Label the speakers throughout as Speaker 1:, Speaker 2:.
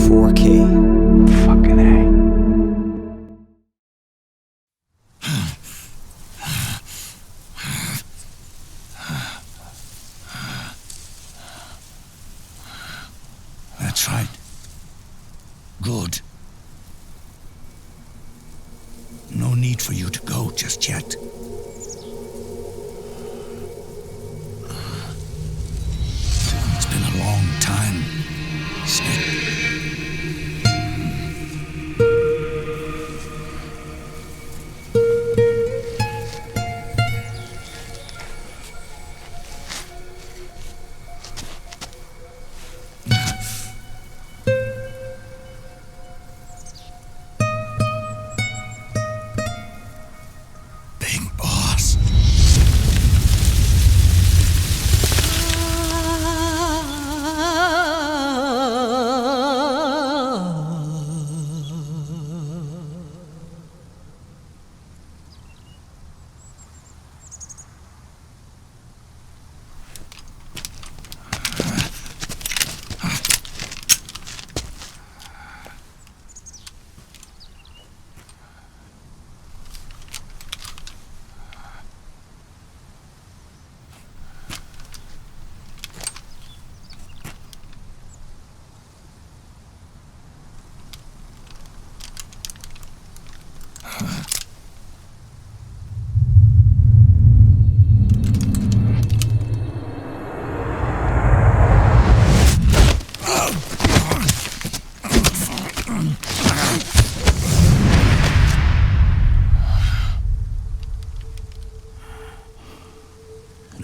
Speaker 1: 4K. Fucking A.
Speaker 2: That's right. Good. No need for you to go just yet. It's been a long time, Snake.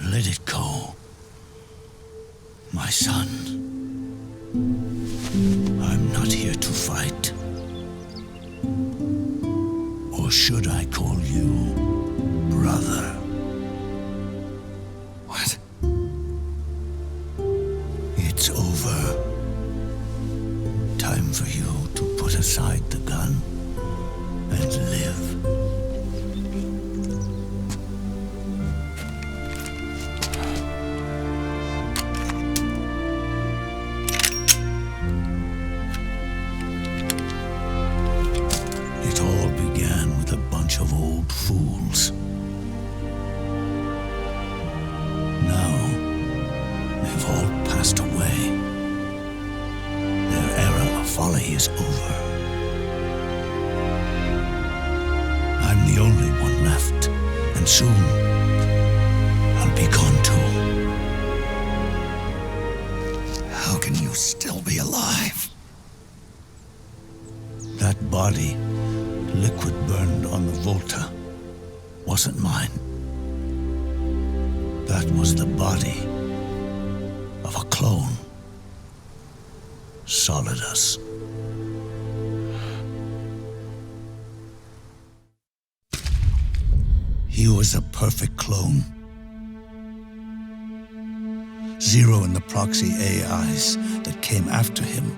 Speaker 2: Let it go, my son. I'm not here to fight. Or should I call you brother?
Speaker 1: What?
Speaker 2: It's over. Time for you to put aside the gun and live. It all began with a bunch of old fools. Now, they've all passed away. Their era of folly is over. I'm the only one left, and soon I'll be gone too.
Speaker 1: How can you still be alive?
Speaker 2: That body, liquid burned on the Volta, wasn't mine. That was the body of a clone. Solidus. He was a perfect clone. Zero and the proxy AIs that came after him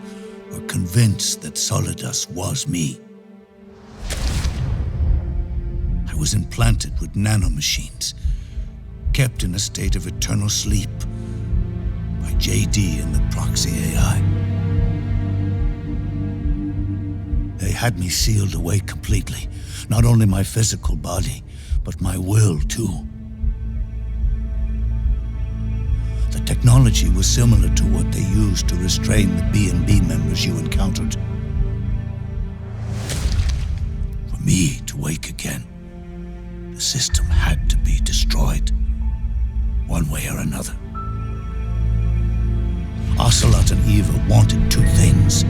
Speaker 2: were convinced that Solidus was me. I was implanted with nanomachines, kept in a state of eternal sleep by JD and the proxy AI. They had me sealed away completely, not only my physical body, but my will too. The technology was similar to what they used to restrain the B&B members you encountered. For me to wake again, the system had to be destroyed, one way or another. Ocelot and Eva wanted two things: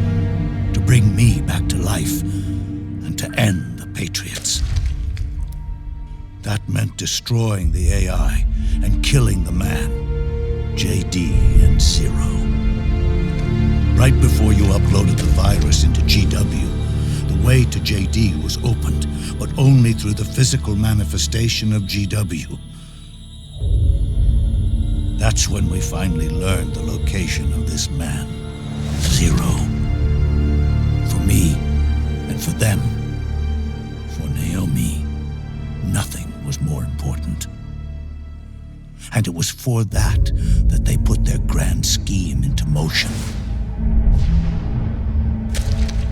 Speaker 2: to bring me back to life and to end the Patriots. That meant destroying the AI and killing the man, JD and Zero. Right before you uploaded the virus into GW, the way to JD was opened, but only through the physical manifestation of GW. That's when we finally learned the location of this man, Zero. For me, and for them, for Naomi, nothing was more important. And it was for that they put their grand scheme into motion.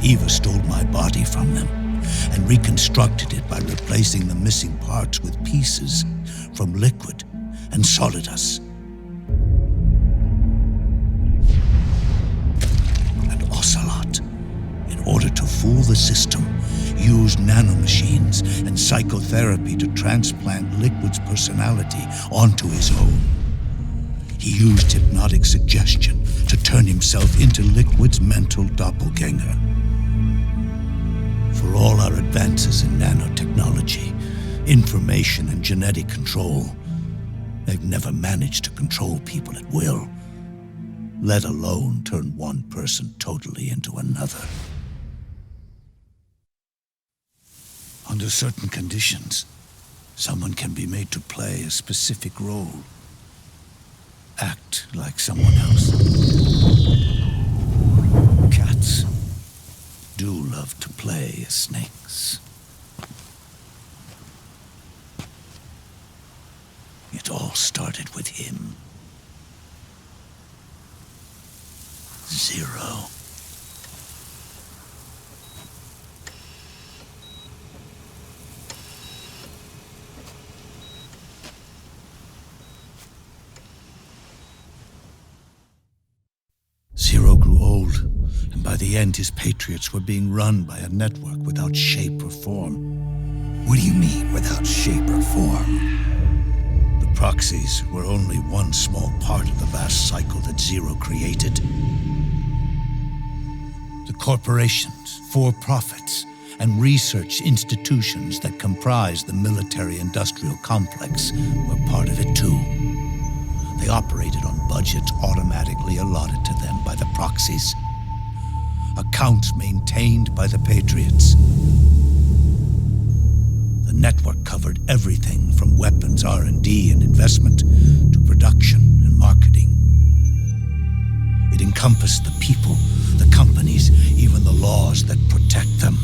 Speaker 2: Eva stole my body from them and reconstructed it by replacing the missing parts with pieces from liquid and solidus. And Ocelot, in order to fool the system, used nanomachines and psychotherapy to transplant Liquid's personality onto his own. He used hypnotic suggestion to turn himself into Liquid's mental doppelganger. For all our advances in nanotechnology, information and genetic control, they've never managed to control people at will, let alone turn one person totally into another. Under certain conditions, someone can be made to play a specific role. Act like someone else. Cats do love to play as snakes. It all started with him. Zero. Zero grew old, and by the end his patriots were being run by a network without shape or form.
Speaker 1: What do you mean, without shape or form?
Speaker 2: The proxies were only one small part of the vast cycle that Zero created. The corporations, for-profits, and research institutions that comprise the military-industrial complex were part of it too. They operated on budgets automatically allotted to them by the proxies. Accounts maintained by the Patriots. The network covered everything from weapons R&D and investment to production and marketing. It encompassed the people, the companies, even the laws that protect them.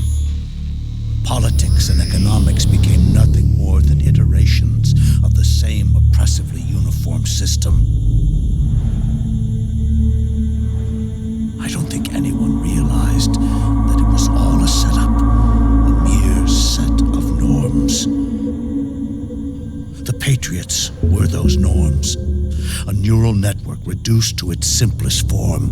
Speaker 2: Politics and economics became nothing more than iterations of the same oppressively uniform system. I don't think anyone realized that it was all a setup, a mere set of norms. The Patriots were those norms, a neural network reduced to its simplest form.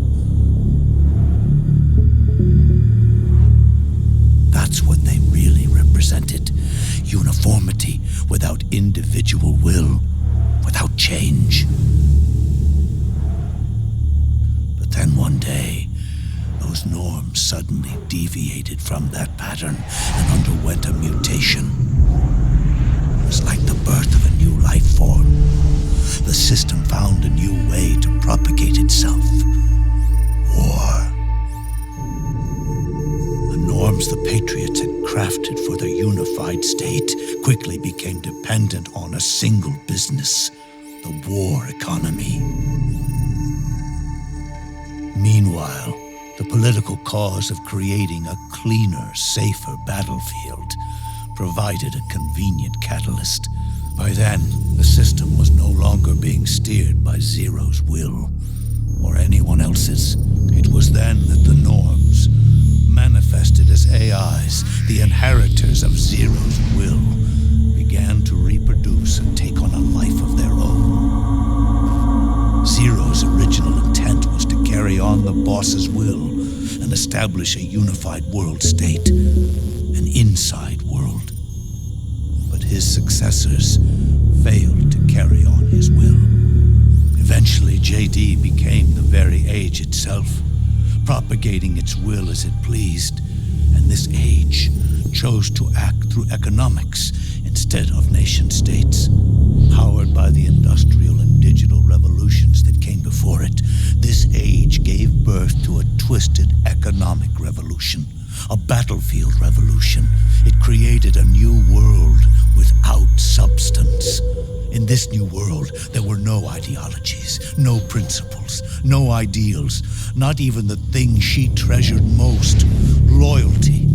Speaker 2: That's what they really represented. Uniformity without individual will, without change. But then one day, those norms suddenly deviated from that pattern and underwent a mutation. It was like the birth of a new life form. The system found a new way to propagate itself. War. Norms the Patriots had crafted for their unified state quickly became dependent on a single business, the war economy. Meanwhile, the political cause of creating a cleaner, safer battlefield provided a convenient catalyst. By then, the system was no longer being steered by Zero's will, or anyone else's. It was then that the norms, manifested as AIs, the inheritors of Zero's will, began to reproduce and take on a life of their own. Zero's original intent was to carry on the boss's will and establish a unified world state, an inside world. But his successors failed to carry on his will. Eventually, JD became the very age itself, propagating its will as it pleased, and this age chose to act through economics instead of nation-states. Powered by the industrial and digital revolutions that came before it, this age gave birth to a twisted economic revolution, a battlefield revolution. It created a new world without substance. In this new world, there were no ideologies, no principles, no ideals, not even the thing she treasured most, loyalty.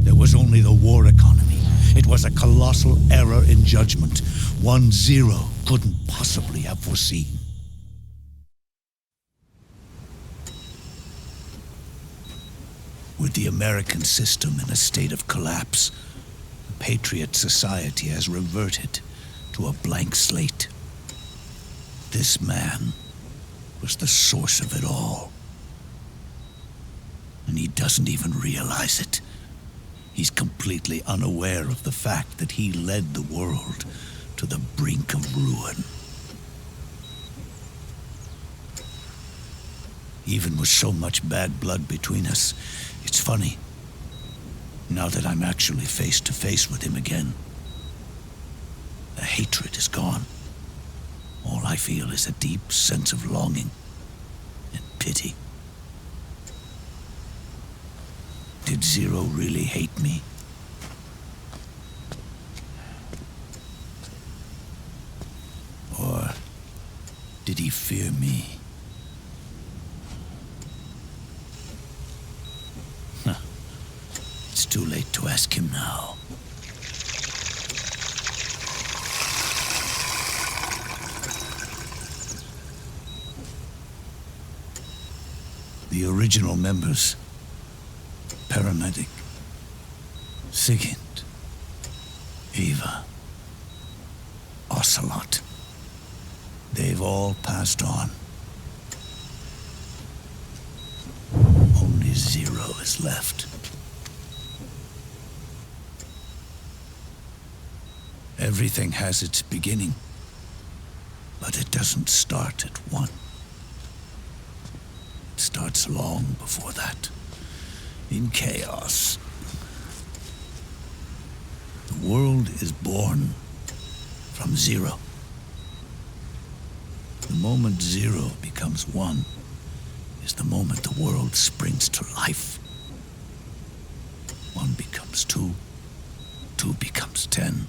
Speaker 2: There was only the war economy. It was a colossal error in judgment, one Zero couldn't possibly have foreseen. With the American system in a state of collapse, the Patriot Society has reverted to a blank slate. This man was the source of it all. And he doesn't even realize it. He's completely unaware of the fact that he led the world to the brink of ruin. Even with so much bad blood between us, it's funny. Now that I'm actually face to face with him again, the hatred is gone. All I feel is a deep sense of longing and pity. Did Zero really hate me? Or did he fear me? It's too late to ask him now. The original members, Paramedic, Sigint, Eva, Ocelot, they've all passed on. Only Zero is left. Everything has its beginning, but it doesn't start at one. It starts long before that, in chaos. The world is born from zero. The moment zero becomes one is the moment the world springs to life. One becomes two, two becomes 10.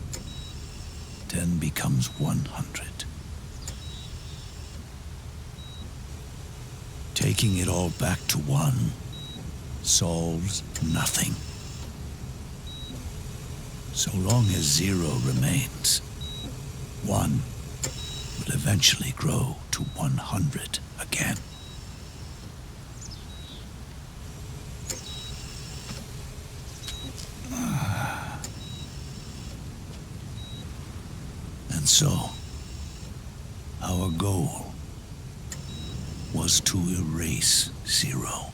Speaker 2: 10 becomes 100. Taking it all back to one solves nothing. So long as zero remains, one will eventually grow to 100 again. And so, our goal was to erase zero.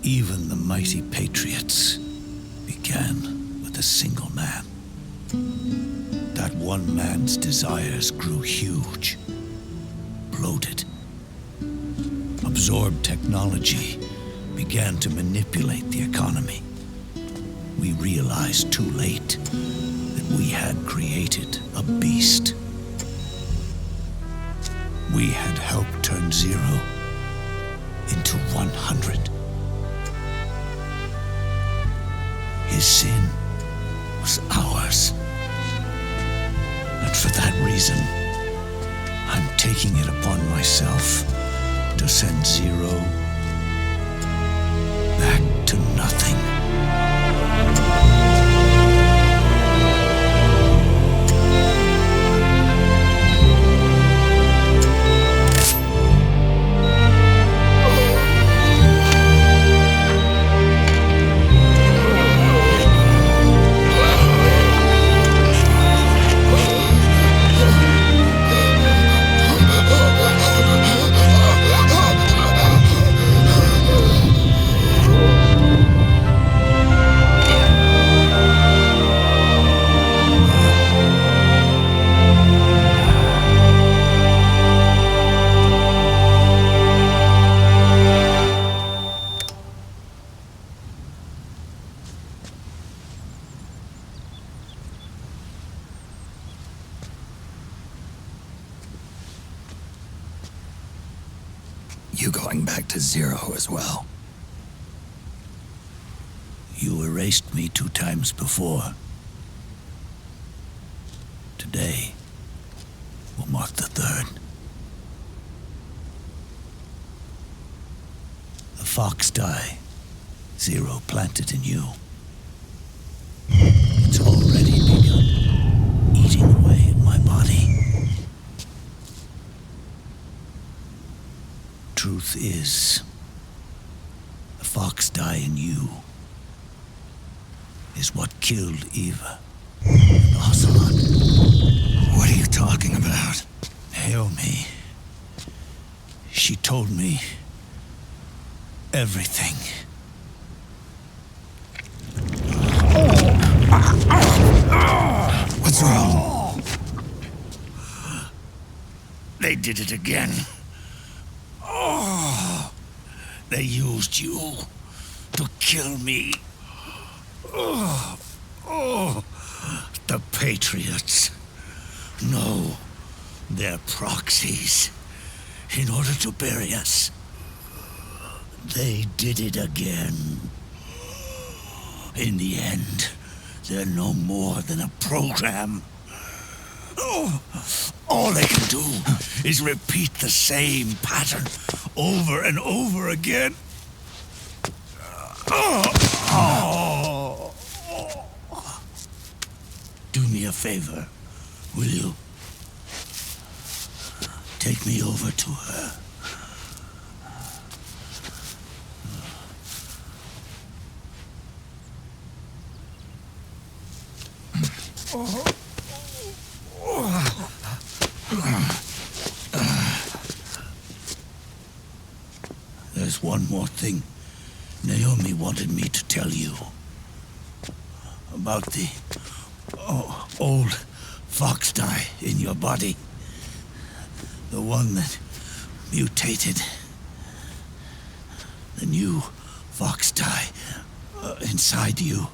Speaker 2: Even the mighty Patriots began with a single man. That one man's desires grew huge, bloated, absorbed technology, began to manipulate the economy. We realized too late that we had created a beast. We had helped turn zero into 100. His sin was ours. And for that reason, I'm taking it upon myself to send zero back to nothing.
Speaker 1: You going back to zero as well?
Speaker 2: You erased me 2 times before. Today will mark the 3rd. The fox die Zero planted in you. It's already begun eating away at my body. truth is, the fox die in you is what killed Eva and Ocelot.
Speaker 1: What are you talking about?
Speaker 2: Naomi. She told me everything.
Speaker 1: What's wrong? They did it again. They used you to kill me. The Patriots. No, they're proxies. In order to bury us. They did it again. In the end, they're no more than a program. All they can do is repeat the same pattern over and over again. Do me a favor, will you? Take me over to her. There's one more thing Naomi wanted me to tell you. About the old fox dye in your body. The one that mutated. The new fox dye inside you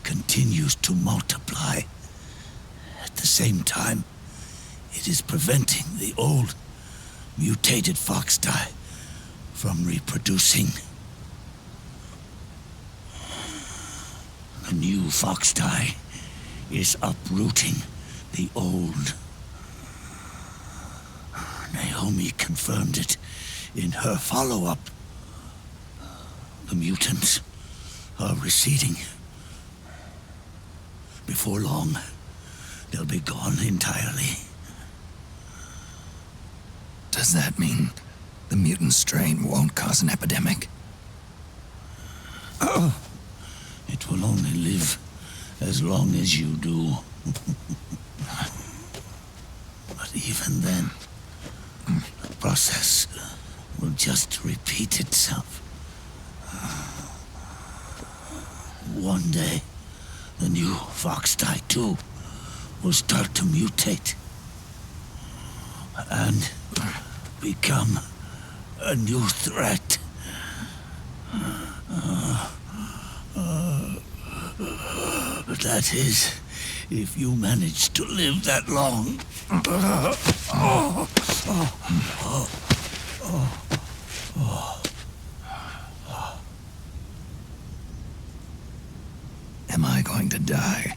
Speaker 1: continues to multiply. At the same time, it is preventing the old mutated fox dye from reproducing. The new fox dye is uprooting the old. Naomi confirmed it in her follow-up. The mutants are receding. Before long, they'll be gone entirely. Does that mean the mutant strain won't cause an epidemic?
Speaker 2: It will only live as long as you do. But even then, the process will just repeat itself. One day, the new fox dye too will start to mutate and become a new threat. That is, if you manage to live that long.
Speaker 1: Am I going to die?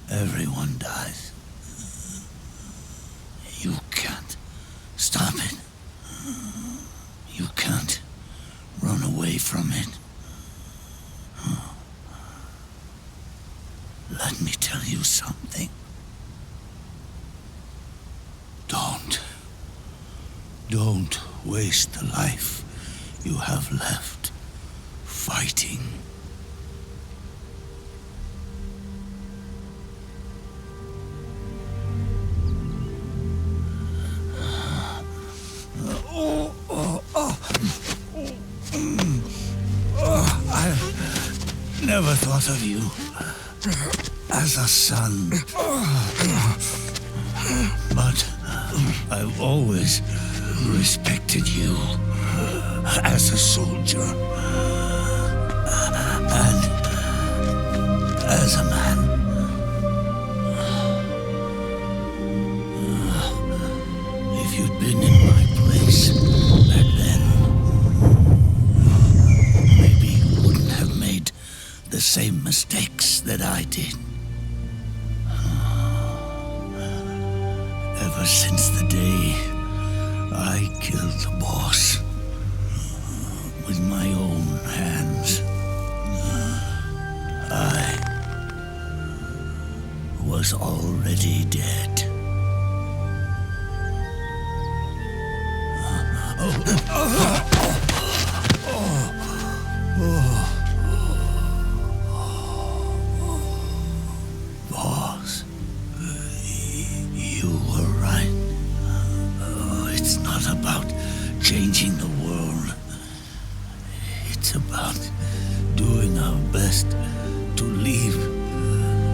Speaker 2: Everyone dies. You can't stop it. You can't run away from it. Let me tell you something. Don't waste the life you have left fighting. I never thought of you as a son. But I've always respected you as a soldier and as a man. If you'd been in my place back then, maybe you wouldn't have made the same mistakes that I did. Ever since the day I killed the boss with my own hands, I was already dead.
Speaker 1: Boss, you were right. It's not about changing the world. It's about doing our best to leave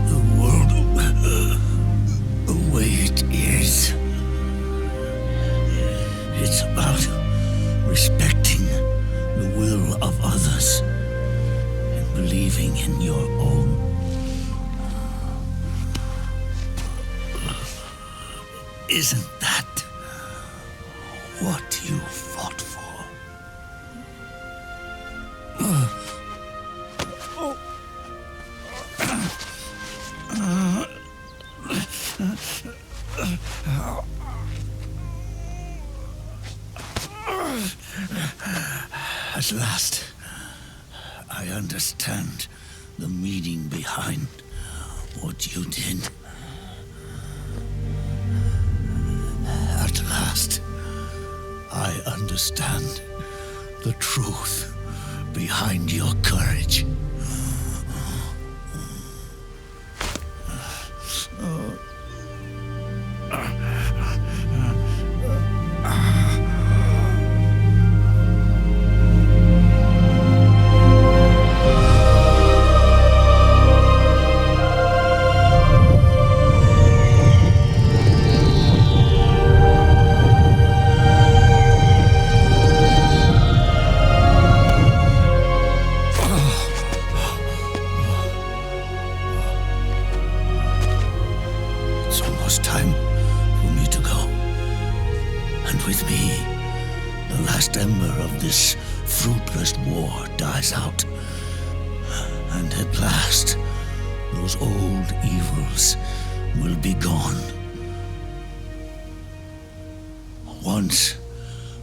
Speaker 1: the world the way it is. It's about respecting the will of others and believing in your own. Isn't that what you fought for? At last, I understand the meaning behind what you did. At last, I understand the truth behind your courage. It's almost time for me to go. And with me, the last ember of this fruitless war dies out. And at last, those old evils will be gone. Once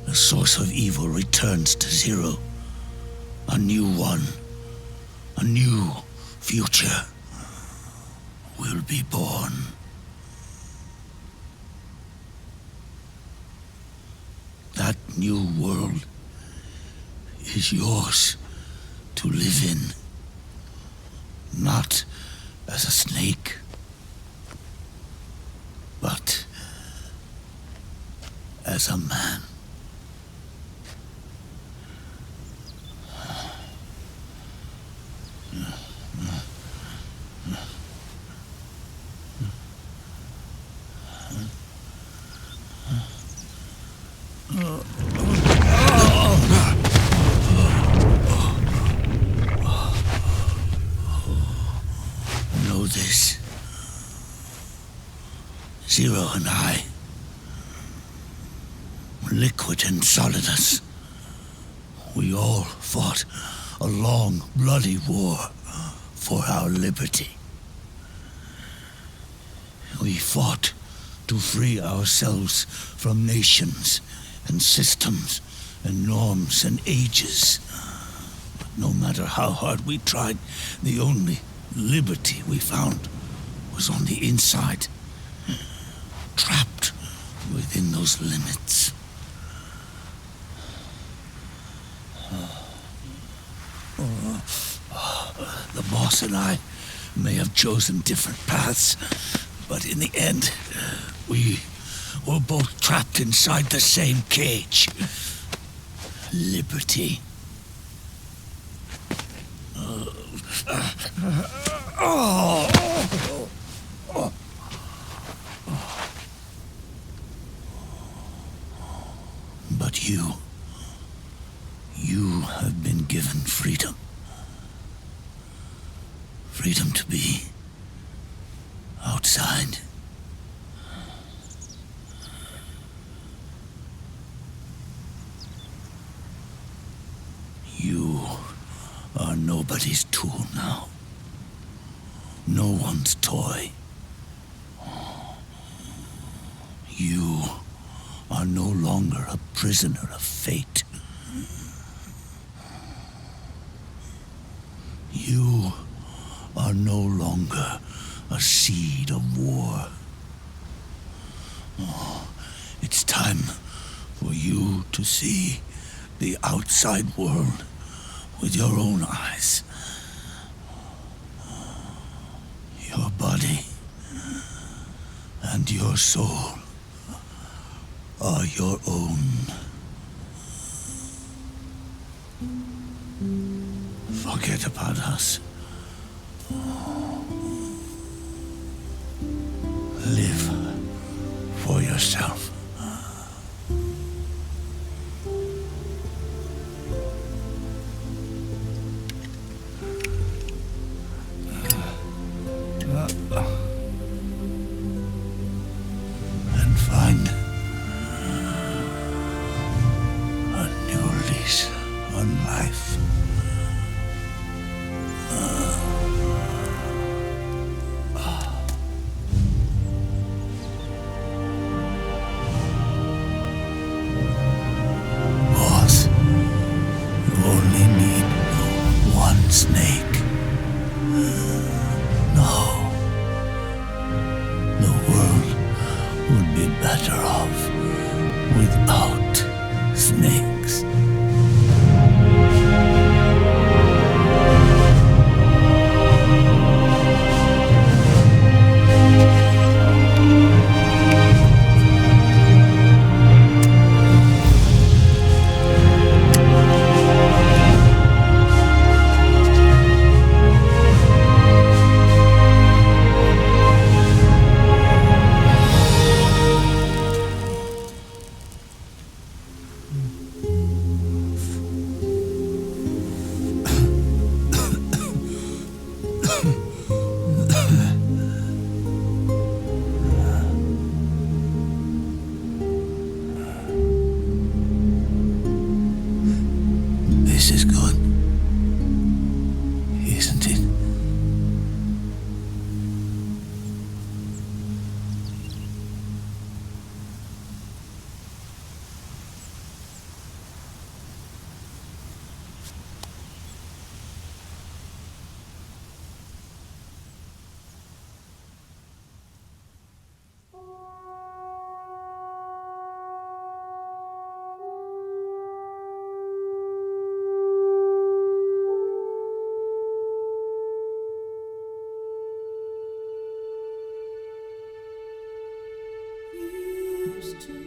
Speaker 1: the source of evil returns to zero, a new one, a new future will be born. That new world is yours to live in, not as a snake, but as a man. Know this. Zero and I, liquid and solidus, we all fought a long, bloody war for our liberty. We fought to free ourselves from nations and systems and norms and ages. But no matter how hard we tried, the only liberty we found was on the inside, trapped within those limits. The boss and I may have chosen different paths, but in the end, we were both trapped inside the same cage. Liberty. But you have been given freedom. Freedom to be outside. You are nobody's tool now. No one's toy. You are no longer a prisoner of fate. You are no longer a seed of war. It's time for you to see the outside world with your own eyes. Your body and your soul are your own. Forget about us. Live for yourself. And find a new lease on life. Boss, you only need one snake. No. The world would be better off without snakes. This is good, isn't it?
Speaker 3: Used to